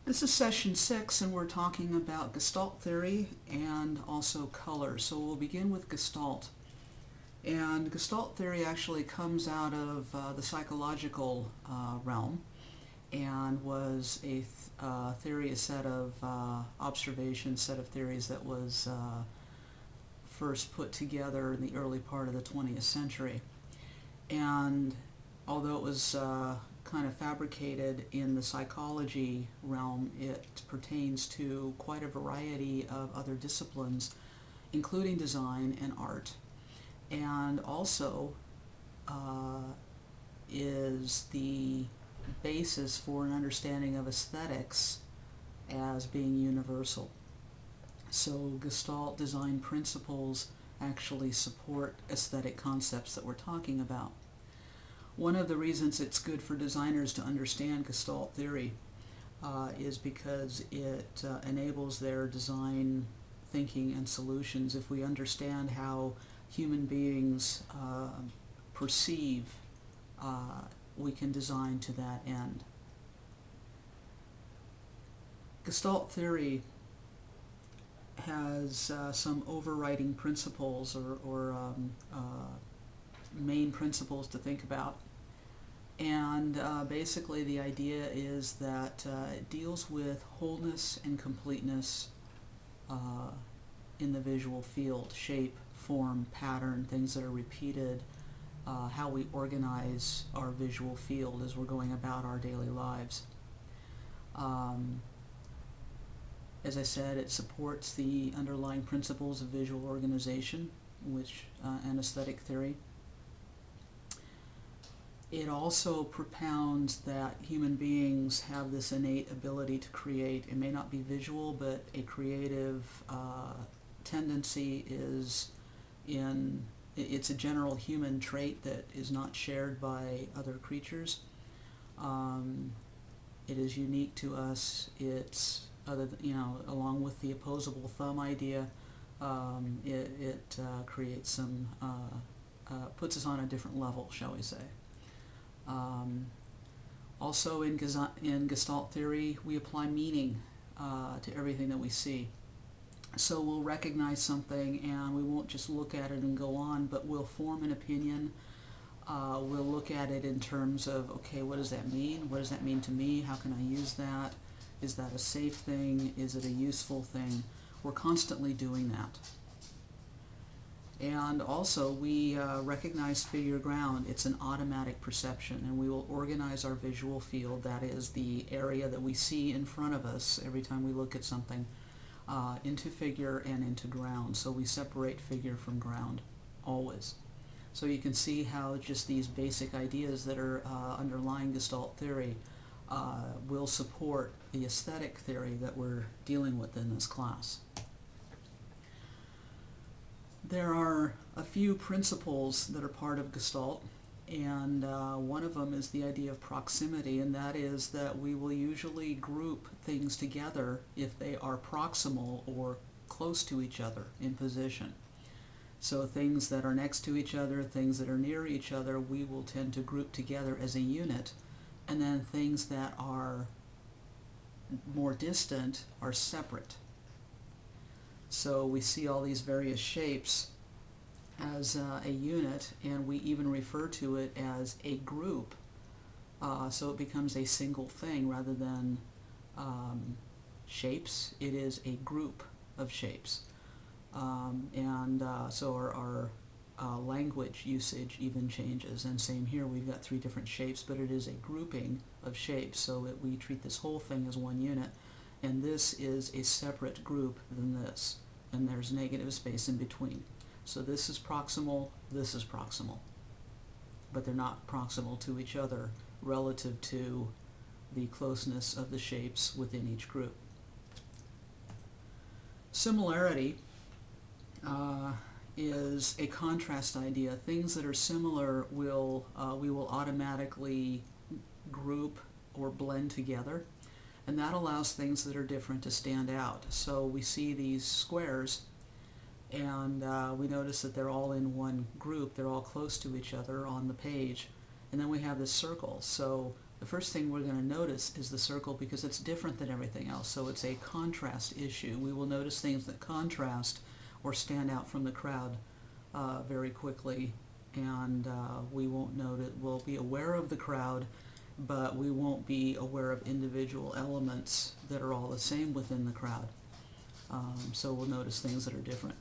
This is session 6, and we're talking about Gestalt theory and also color. So we'll begin with Gestalt. And Gestalt theory actually comes out of the psychological realm and was a theory, a set of observations, set of theories that was first put together in the early part of the 20th century. And although it was kind of fabricated in the psychology realm, it pertains to quite a variety of other disciplines, including design and art, and also is the basis for an understanding of aesthetics as being universal. So Gestalt design principles actually support aesthetic concepts that we're talking about. One of the reasons it's good for designers to understand Gestalt theory is because it enables their design thinking and solutions. If we understand how human beings perceive, we can design to that end. Gestalt theory has some overriding principles or main principles to think about. And basically the idea is that it deals with wholeness and completeness in the visual field: shape, form, pattern, things that are repeated, how we organize our visual field as we're going about our daily lives. As I said, it supports the underlying principles of visual organization, and aesthetic theory. It also propounds that human beings have this innate ability to create. It may not be visual, but a creative tendency it's a general human trait that is not shared by other creatures. It is unique to us. It's along with the opposable thumb idea, it creates some, puts us on a different level, shall we say. Also in Gestalt theory, we apply meaning to everything that we see. So we'll recognize something and we won't just look at it and go on, but we'll form an opinion. We'll look at it in terms of, okay, what does that mean? What does that mean to me? How can I use that? Is that a safe thing? Is it a useful thing? We're constantly doing that. And also we recognize figure ground. It's an automatic perception, and we will organize our visual field, that is the area that we see in front of us every time we look at something, into figure and into ground. So we separate figure from ground, always. So you can see how just these basic ideas that are underlying Gestalt theory will support the aesthetic theory that we're dealing with in this class. There are a few principles that are part of Gestalt, and one of them is the idea of proximity, and that is that we will usually group things together if they are proximal or close to each other in position. So things that are next to each other, things that are near each other, we will tend to group together as a unit, and then things that are more distant are separate. So we see all these various shapes as a unit, and we even refer to it as a group. So it becomes a single thing rather than shapes. It is a group of shapes. So our language usage even changes. And same here, we've got 3 different shapes, but it is a grouping of shapes, so that we treat this whole thing as one unit. And this is a separate group than this, and there's negative space in between. So this is proximal, but they're not proximal to each other relative to the closeness of the shapes within each group. Similarity is a contrast idea. Things that are similar we will automatically group or blend together, and that allows things that are different to stand out. So we see these squares, and we notice that they're all in one group. They're all close to each other on the page. And then we have this circle. So the first thing we're going to notice is the circle because it's different than everything else. So it's a contrast issue. We will notice things that contrast or stand out from the crowd very quickly, and we won't notice. We'll be aware of the crowd, but we won't be aware of individual elements that are all the same within the crowd. So we'll notice things that are different.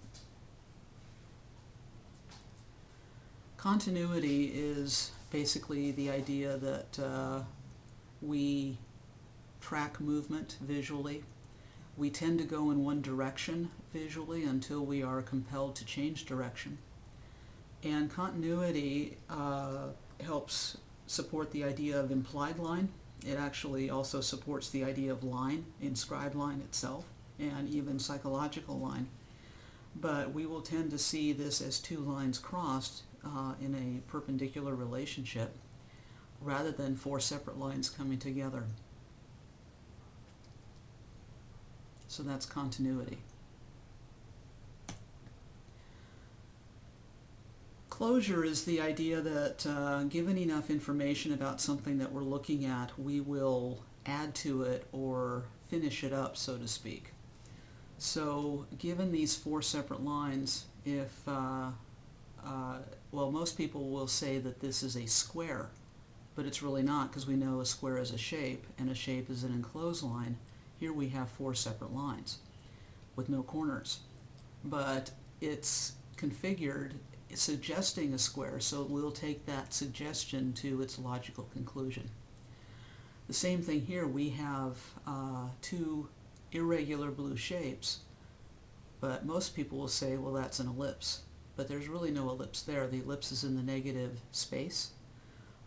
Continuity is basically the idea that we track movement visually. We tend to go in one direction visually until we are compelled to change direction. And continuity helps support the idea of implied line. It actually also supports the idea of line, inscribed line itself, and even psychological line. But we will tend to see this as two lines crossed in a perpendicular relationship rather than four separate lines coming together. So that's continuity. Closure is the idea that given enough information about something that we're looking at, we will add to it or finish it up, so to speak. So given these four separate lines, if well, most people will say that this is a square, but it's really not, because we know a square is a shape, and a shape is an enclosed line. Here we have four separate lines with no corners, but it's configured suggesting a square, so we'll take that suggestion to its logical conclusion. The same thing here, we have two irregular blue shapes, but most people will say, well, that's an ellipse. But there's really no ellipse there. The ellipse is in the negative space,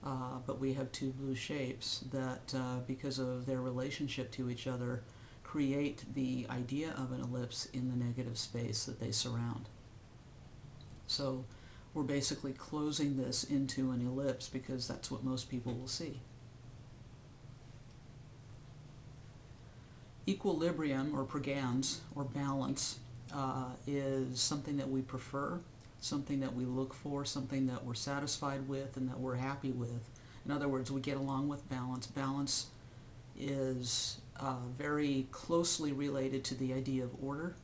but we have two blue shapes that, because of their relationship to each other, create the idea of an ellipse in the negative space that they surround. So we're basically closing this into an ellipse because that's what most people will see. Equilibrium, or pregans, or balance, is something that we prefer, something that we look for, something that we're satisfied with and that we're happy with. In other words, we get along with balance. Balance is very closely related to the idea of order.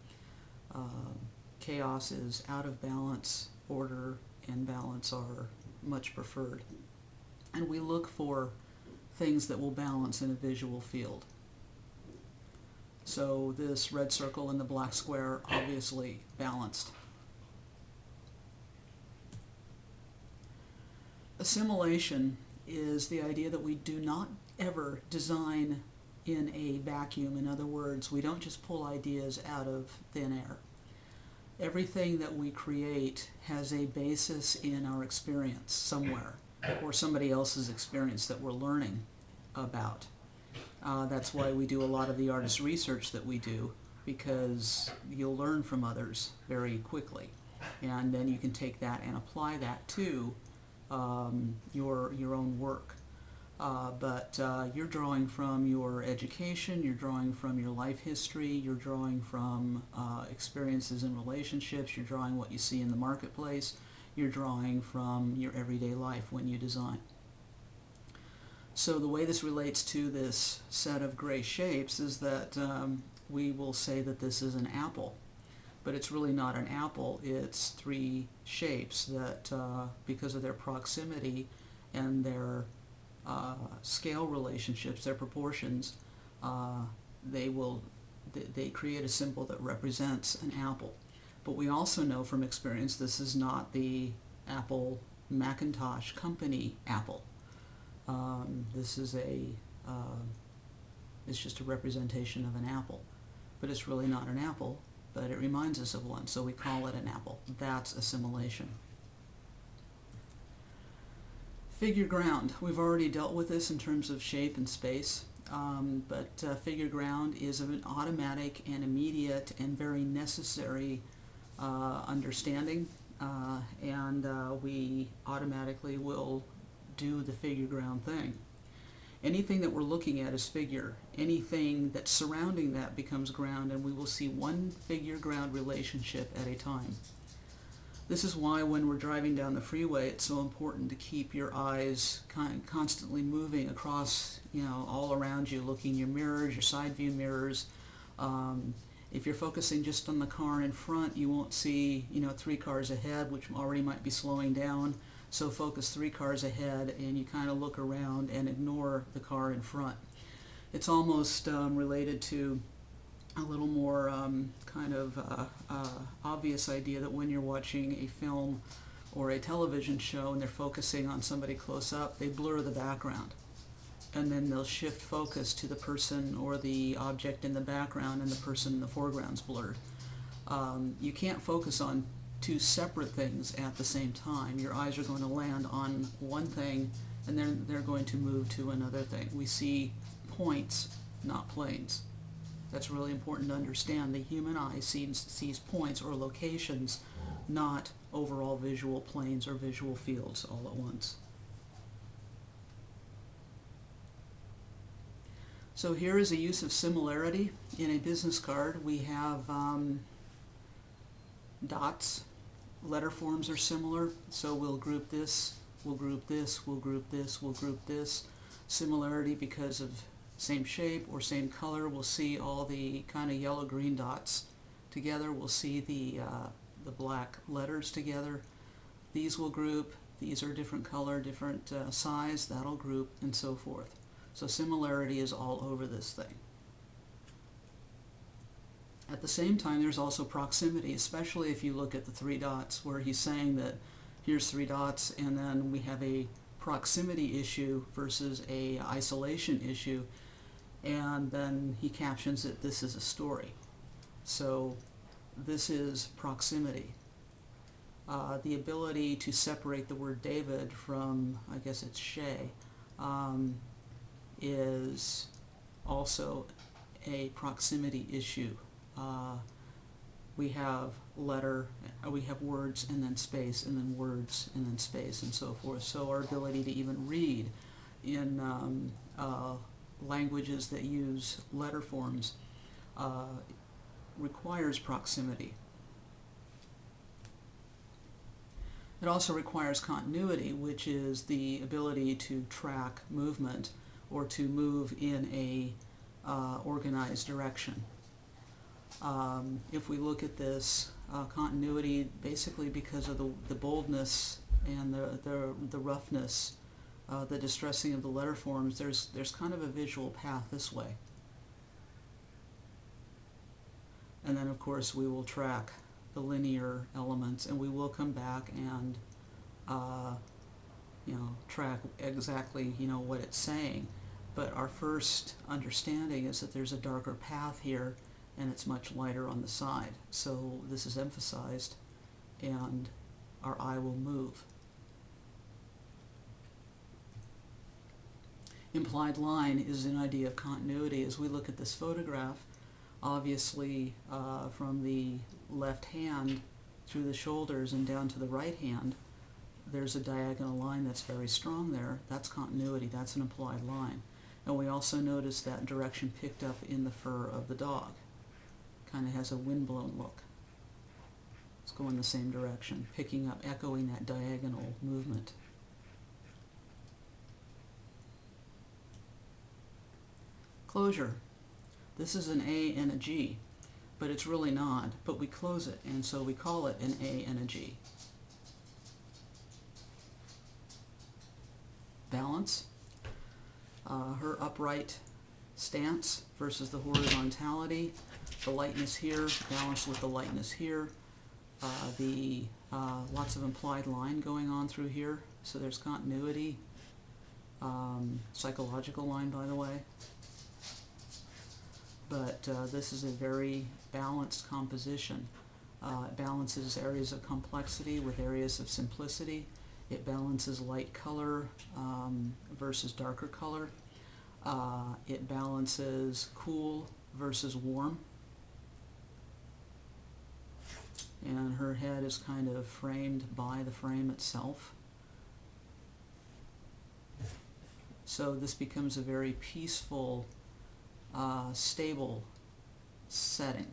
Chaos is out of balance. Order and balance are much preferred. And we look for things that will balance in a visual field. So this red circle and the black square are obviously balanced. Assimilation is the idea that we do not ever design in a vacuum. In other words, we don't just pull ideas out of thin air. Everything that we create has a basis in our experience somewhere, or somebody else's experience that we're learning about. That's why we do a lot of the artist research that we do, because you'll learn from others very quickly, and then you can take that and apply that to your own work. But you're drawing from your education, you're drawing from your life history, you're drawing from experiences in relationships, you're drawing what you see in the marketplace, you're drawing from your everyday life when you design. So the way this relates to this set of gray shapes is that we will say that this is an apple. But it's really not an apple, it's three shapes that, because of their proximity and their scale relationships, their proportions, they create a symbol that represents an apple. But we also know from experience this is not the Apple Macintosh company apple. This is it's just a representation of an apple. But it's really not an apple, but it reminds us of one, so we call it an apple. That's assimilation. Figure ground. We've already dealt with this in terms of shape and space, but figure ground is an automatic and immediate and very necessary understanding, and we automatically will do the figure ground thing. Anything that we're looking at is figure. Anything that's surrounding that becomes ground, and we will see one figure ground relationship at a time. This is why when we're driving down the freeway, it's so important to keep your eyes constantly moving across, all around you, looking in your mirrors, your side view mirrors. If you're focusing just on the car in front, you won't see, 3 cars ahead, which already might be slowing down. So focus 3 cars ahead, and you kind of look around and ignore the car in front. It's almost related to a little more obvious idea that when you're watching a film or a television show and they're focusing on somebody close up, they blur the background. And then they'll shift focus to the person or the object in the background, and the person in the foreground's blurred. You can't focus on 2 separate things at the same time. Your eyes are going to land on one thing, and then they're going to move to another thing. We see points, not planes. That's really important to understand. The human eye sees points or locations, not overall visual planes or visual fields all at once. So here is a use of similarity. In a business card, we have dots. Letter forms are similar, so we'll group this, we'll group this, we'll group this, we'll group this. Similarity because of same shape or same color. We'll see all the kind of yellow-green dots together. We'll see the black letters together. These will group. These are different color, different size. That'll group, and so forth. So similarity is all over this thing. At the same time, there's also proximity, especially if you look at the 3 dots, where he's saying that here's 3 dots, and then we have a proximity issue versus a isolation issue, and then he captions it, this is a story. So this is proximity. The ability to separate the word David from, I guess it's Shay, is also a proximity issue. We have we have words and then space, and then words and then space, and so forth. So our ability to even read in languages that use letter forms requires proximity. It also requires continuity, which is the ability to track movement or to move in a organized direction. If we look at this continuity, basically because of the boldness and the roughness, the distressing of the letter forms, there's kind of a visual path this way. And then of course we will track the linear elements, and we will come back and track exactly what it's saying. But our first understanding is that there's a darker path here, and it's much lighter on the side. So this is emphasized, and our eye will move. Implied line is an idea of continuity. As we look at this photograph, obviously from the left hand through the shoulders and down to the right hand, there's a diagonal line that's very strong there. That's continuity. That's an implied line. And we also notice that direction picked up in the fur of the dog. Kind of has a windblown look. It's going the same direction, picking up, echoing that diagonal movement. Closure. This is an A and a G, but it's really not, but we close it, and so we call it an A and a G. Balance. Her upright stance versus the horizontality, the lightness here, balanced with the lightness here, lots of implied line going on through here, so there's continuity, psychological line, by the way. But this is a very balanced composition. It balances areas of complexity with areas of simplicity. It balances light color versus darker color. It balances cool versus warm. And her head is kind of framed by the frame itself. So this becomes a very peaceful, stable setting.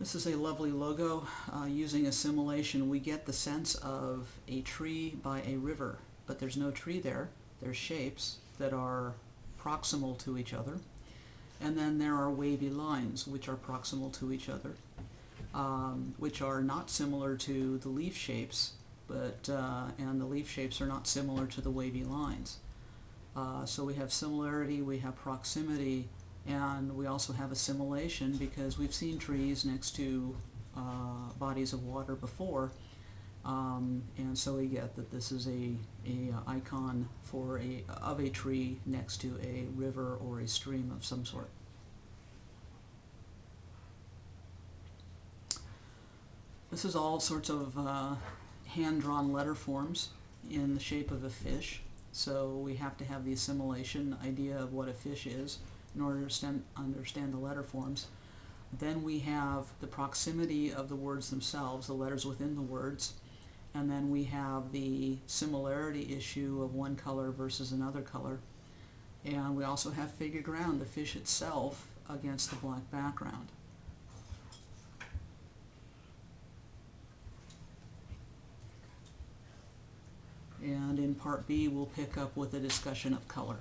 This is a lovely logo. Using assimilation, we get the sense of a tree by a river, but there's no tree there. There's shapes that are proximal to each other, and then there are wavy lines which are proximal to each other, which are not similar to the leaf shapes, but and the leaf shapes are not similar to the wavy lines. So we have similarity, we have proximity, and we also have assimilation because we've seen trees next to bodies of water before, and so we get that this is a icon for of a tree next to a river or a stream of some sort. This is all sorts of hand-drawn letter forms in the shape of a fish. So we have to have the assimilation idea of what a fish is in order to understand the letter forms. Then we have the proximity of the words themselves, the letters within the words, and then we have the similarity issue of one color versus another color. And we also have figure ground, the fish itself against the black background. And in part B, we'll pick up with a discussion of color.